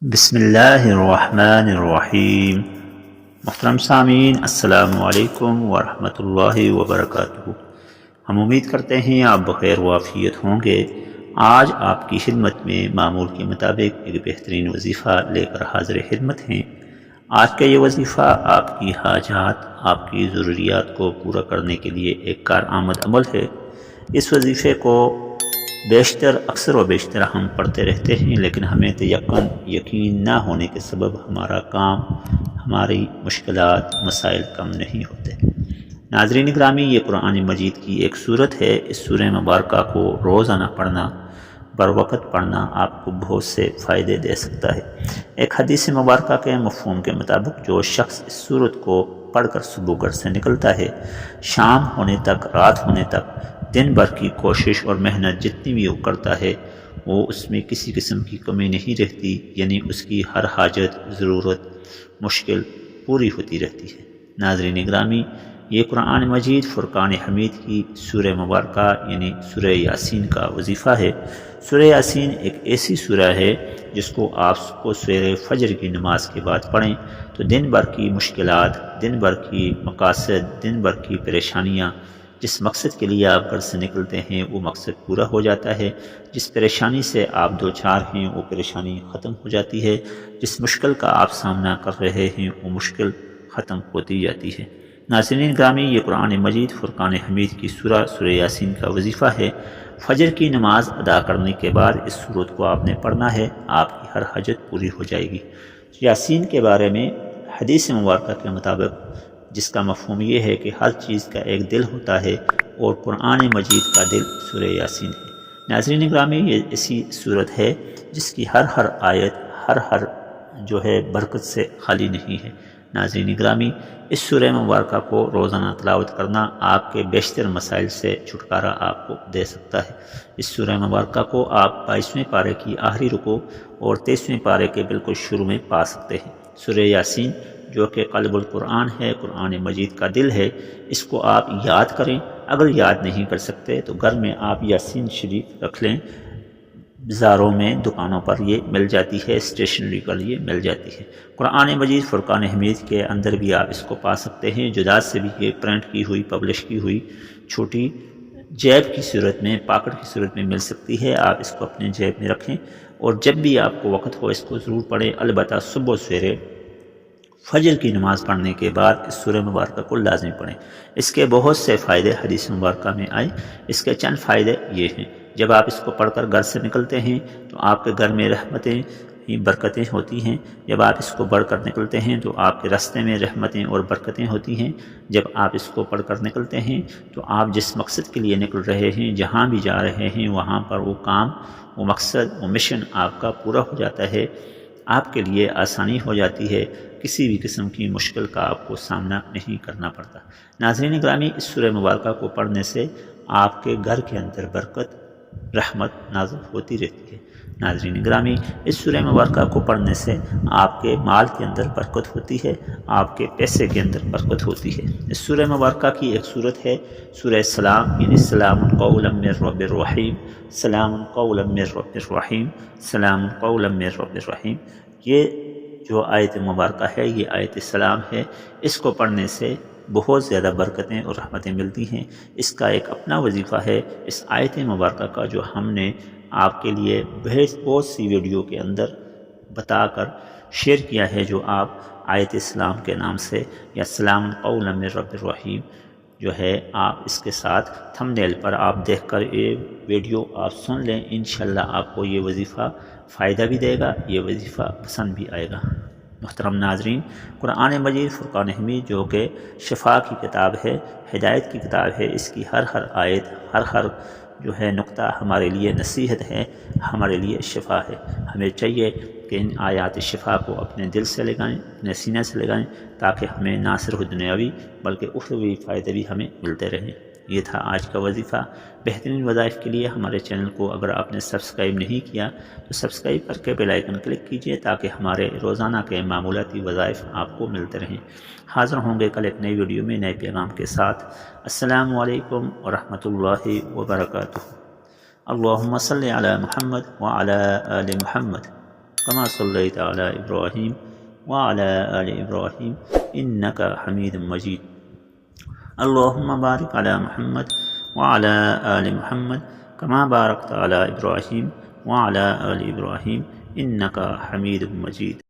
بسم اللہ الرحمن الرحیم۔ محترم سامعین، السلام علیکم ورحمۃ اللہ وبرکاتہ۔ ہم امید کرتے ہیں آپ بخیر و عافیت ہوں گے۔ آج آپ کی خدمت میں معمول کے مطابق ایک بہترین وظیفہ لے کر حاضر خدمت ہیں۔ آج کا یہ وظیفہ آپ کی حاجات، آپ کی ضروریات کو پورا کرنے کے لیے ایک کارآمد عمل ہے۔ اس وظیفے کو اکثر و بیشتر ہم پڑھتے رہتے ہیں، لیکن ہمیں یقین نہ ہونے کے سبب ہمارا کام، ہماری مشکلات، مسائل کم نہیں ہوتے۔ ناظرین گرامی، یہ قرآن مجید کی ایک سورت ہے۔ اس سورہ مبارکہ کو روزانہ پڑھنا، بر وقت پڑھنا آپ کو بہت سے فائدے دے سکتا ہے۔ ایک حدیث مبارکہ کے مفہوم کے مطابق جو شخص اس سورت کو پڑھ کر صبح گھر سے نکلتا ہے، شام ہونے تک، رات ہونے تک دن بھر کی کوشش اور محنت جتنی بھی وہ کرتا ہے، وہ اس میں کسی قسم کی کمی نہیں رہتی، یعنی اس کی ہر حاجت، ضرورت، مشکل پوری ہوتی رہتی ہے۔ ناظرین گرامی، یہ قرآن مجید فرقان حمید کی سورہ مبارکہ یعنی سورہ یاسین کا وظیفہ ہے۔ سورہ یاسین ایک ایسی سورہ ہے جس کو آپ کو سویرے فجر کی نماز کے بعد پڑھیں تو دن بھر کی مشکلات، دن بھر کی مقاصد، دن بھر کی پریشانیاں، جس مقصد کے لیے آپ گھر سے نکلتے ہیں وہ مقصد پورا ہو جاتا ہے۔ جس پریشانی سے آپ دوچار ہیں وہ پریشانی ختم ہو جاتی ہے۔ جس مشکل کا آپ سامنا کر رہے ہیں وہ مشکل ختم ہوتی جاتی ہے۔ ناظرین گرامی، یہ قرآن مجید فرقان حمید کی سورہ یاسین کا وظیفہ ہے۔ فجر کی نماز ادا کرنے کے بعد اس سورت کو آپ نے پڑھنا ہے، آپ کی ہر حاجت پوری ہو جائے گی۔ یاسین کے بارے میں حدیث مبارکہ کے مطابق جس کا مفہوم یہ ہے کہ ہر چیز کا ایک دل ہوتا ہے، اور قرآن مجید کا دل سورہ یاسین ہے۔ ناظرین گرامی، یہ ایسی صورت ہے جس کی ہر آیت، ہر برکت سے خالی نہیں ہے۔ ناظرین گرامی، اس سورہ مبارکہ کو روزانہ تلاوت کرنا آپ کے بیشتر مسائل سے چھٹکارا آپ کو دے سکتا ہے۔ اس سورہ مبارکہ کو آپ 22ویں پارے کی آخری رکوع اور 23ویں پارے کے بالکل شروع میں پا سکتے ہیں۔ سورہ یاسین جو کہ قلب القرآن ہے، قرآن مجید کا دل ہے، اس کو آپ یاد کریں۔ اگر یاد نہیں کر سکتے تو گھر میں آپ یاسین شریف رکھ لیں۔ بازاروں میں، دکانوں پر یہ مل جاتی ہے، اسٹیشنری پر یہ مل جاتی ہے۔ قرآن مجید فرقان حمید کے اندر بھی آپ اس کو پا سکتے ہیں۔ جداد سے بھی یہ پرنٹ کی ہوئی، پبلش کی ہوئی چھوٹی جیب کی صورت میں، پاکٹ کی صورت میں مل سکتی ہے۔ آپ اس کو اپنے جیب میں رکھیں اور جب بھی آپ کو وقت ہو اس کو ضرور پڑھیں۔ البتہ صبح و سویرے فجر کی نماز پڑھنے کے بعد اس سورہ مبارکہ کو لازمی پڑھیں۔ اس کے بہت سے فائدے حدیث مبارکہ میں آئے۔ اس کے چند فائدے یہ ہیں: جب آپ اس کو پڑھ کر گھر سے نکلتے ہیں تو آپ کے گھر میں رحمتیں، برکتیں ہوتی ہیں۔ جب آپ اس کو پڑھ کر نکلتے ہیں تو آپ کے راستے میں رحمتیں اور برکتیں ہوتی ہیں۔ جب آپ اس کو پڑھ کر نکلتے ہیں تو آپ جس مقصد کے لیے نکل رہے ہیں، جہاں بھی جا رہے ہیں، وہاں پر وہ کام، وہ مقصد، وہ مشن آپ کا پورا ہو جاتا ہے۔ آپ کے لیے آسانی ہو جاتی ہے، کسی بھی قسم کی مشکل کا آپ کو سامنا نہیں کرنا پڑتا۔ ناظرین گرامی، اس سورہ مبارکہ کو پڑھنے سے آپ کے گھر کے اندر برکت، رحمت نازل ہوتی رہتی ہے۔ ناظرین گرامی، اس سورہ مبارکہ کو پڑھنے سے آپ کے مال کے اندر برکت ہوتی ہے، آپ کے پیسے کے اندر برکت ہوتی ہے۔ اس سورہ مبارکہ کی ایک صورت ہے سورہ سلام، یعنی سلام قولا من رب الرحیم، سلام قولا من رب الرحیم، سلام قولا من رب الرحیم۔ یہ جو آیت مبارکہ ہے، یہ آیت سلام ہے۔ اس کو پڑھنے سے بہت زیادہ برکتیں اور رحمتیں ملتی ہیں۔ اس کا ایک اپنا وظیفہ ہے، اس آیت مبارکہ کا، جو ہم نے آپ کے لیے بہت سی ویڈیو کے اندر بتا کر شیئر کیا ہے، جو آپ آیت سلام کے نام سے یا سلام قولا من رب الرحیم جو ہے، آپ اس کے ساتھ تھمبنیل پر آپ دیکھ کر یہ ویڈیو آپ سن لیں۔ انشاءاللہ آپ کو یہ وظیفہ فائدہ بھی دے گا، یہ وظیفہ پسند بھی آئے گا۔ محترم ناظرین، قرآن مجید فرقان حمید جو کہ شفا کی کتاب ہے، ہدایت کی کتاب ہے، اس کی ہر آیت، ہر نقطہ ہمارے لیے نصیحت ہے، ہمارے لیے شفا ہے۔ ہمیں چاہیے کہ ان آیات شفا کو اپنے دل سے لگائیں، اپنے سینے سے لگائیں، تاکہ ہمیں نہ صرف دنیاوی بلکہ اخروی فائدے بھی ہمیں ملتے رہیں۔ یہ تھا آج کا وظیفہ۔ بہترین وظائف کے لیے ہمارے چینل کو اگر آپ نے سبسکرائب نہیں کیا تو سبسکرائب کر کے بیل آئیکن کلک کیجئے، تاکہ ہمارے روزانہ کے معمولاتی وظائف آپ کو ملتے رہیں۔ حاضر ہوں گے کل ایک نئی ویڈیو میں نئے پیغام کے ساتھ۔ السلام علیکم ورحمۃ اللہ وبرکاتہ۔ اللہم صلی علی محمد وعلی آل محمد۔ كما صليت على إبراهيم وعلى آل إبراهيم إنك حميد مجيد. اللهم بارك على محمد وعلى آل محمد كما باركت على إبراهيم وعلى آل إبراهيم إنك حميد مجيد.